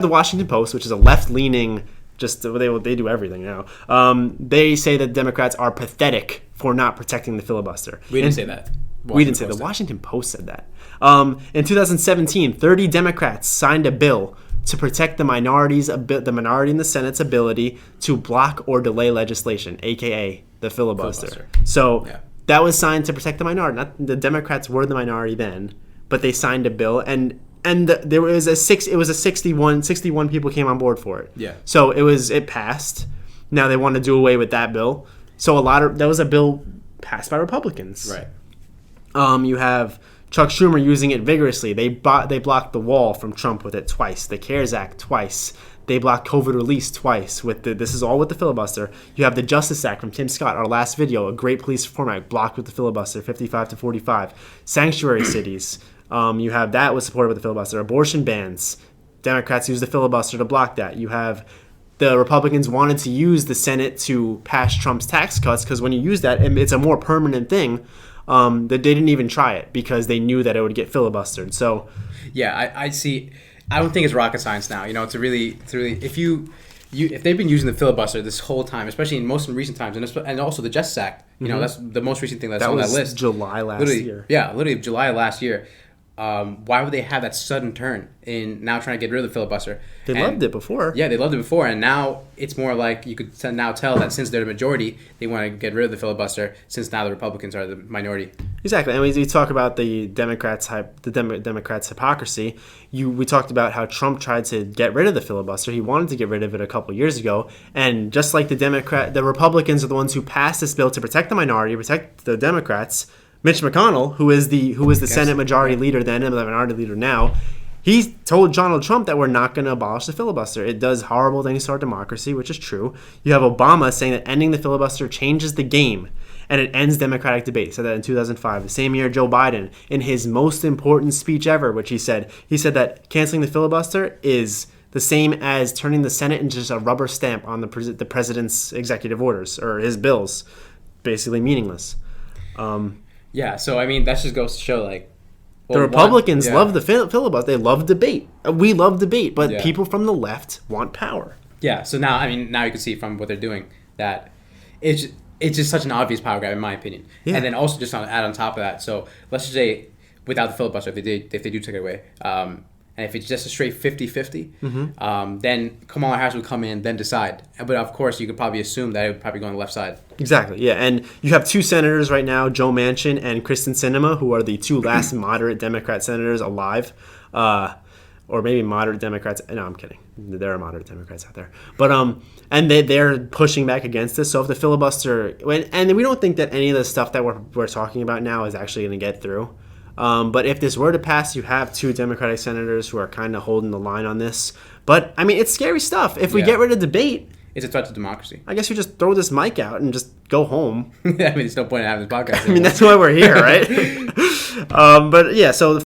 the Washington Post, which is a left-leaning, just they do everything now. They say that Democrats are pathetic for not protecting the filibuster. We didn't say that. We didn't say that. The Washington Post said that. In 2017, 30 Democrats signed a bill to protect the minority in the Senate's ability to block or delay legislation, aka the filibuster. So that was signed to protect the minority. Not the Democrats were the minority then, but they signed a bill, and there was a 61 people came on board for it. Yeah. So it passed. Now they want to do away with that bill. So that was a bill passed by Republicans. Right. You have Chuck Schumer using it vigorously. They blocked the wall from Trump with it twice. The CARES Act twice. They blocked COVID release twice. This is all with the filibuster. You have the Justice Act from Tim Scott, our last video, a great police reform act, blocked with the filibuster, 55 to 45. Sanctuary cities. You have that was supported with the filibuster. Abortion bans. Democrats use the filibuster to block that. You have the Republicans wanted to use the Senate to pass Trump's tax cuts because when you use that, it's a more permanent thing. That they didn't even try it because they knew that it would get filibustered. So, yeah, I see. I don't think it's rocket science now. To really if they've been using the filibuster this whole time, especially in most recent times, and also the Justice Act. That's the most recent thing that's on that list. That was July last year. Yeah, literally July of last year. Why would they have that sudden turn in now trying to get rid of the filibuster? They loved it before. Yeah, they loved it before, and now it's more like you could now tell that since they're the majority, they want to get rid of the filibuster. Since now the Republicans are the minority. Exactly, and we talk about the Democrats' hypocrisy. We talked about how Trump tried to get rid of the filibuster. He wanted to get rid of it a couple years ago, and just like the Republicans are the ones who passed this bill to protect the minority, protect the Democrats. Mitch McConnell, who is the Senate Majority Leader then and the Minority Leader now, he told Donald Trump that we're not going to abolish the filibuster. It does horrible things to our democracy, which is true. You have Obama saying that ending the filibuster changes the game and it ends democratic debate. He said that in 2005. The same year, Joe Biden, in his most important speech ever, which he said that canceling the filibuster is the same as turning the Senate into just a rubber stamp on the president's executive orders or his bills, basically meaningless. Yeah, so that just goes to show the Republicans love the filibuster. They love debate. We love debate, but people from the left want power. Yeah, so now now you can see from what they're doing that it's just such an obvious power grab in my opinion. Yeah. And then also just add on top of that. So let's just say without the filibuster, if they do take it away, and if it's just a straight 50-50, then Kamala Harris would come in, then decide. But of course, you could probably assume that it would probably go on the left side. Exactly, yeah. And you have two senators right now, Joe Manchin and Kristen Sinema, who are the two last moderate Democrat senators alive. Or maybe moderate Democrats. No, I'm kidding. There are moderate Democrats out there. But and they're pushing back against this. So if the filibuster, and we don't think that any of the stuff that we're talking about now is actually going to get through. But if this were to pass, you have two Democratic senators who are kind of holding the line on this. But, it's scary stuff. If we get rid of debate... It's a threat to democracy. I guess you just throw this mic out and just go home. There's no point in having this podcast anymore. That's why we're here, right? But, yeah, so...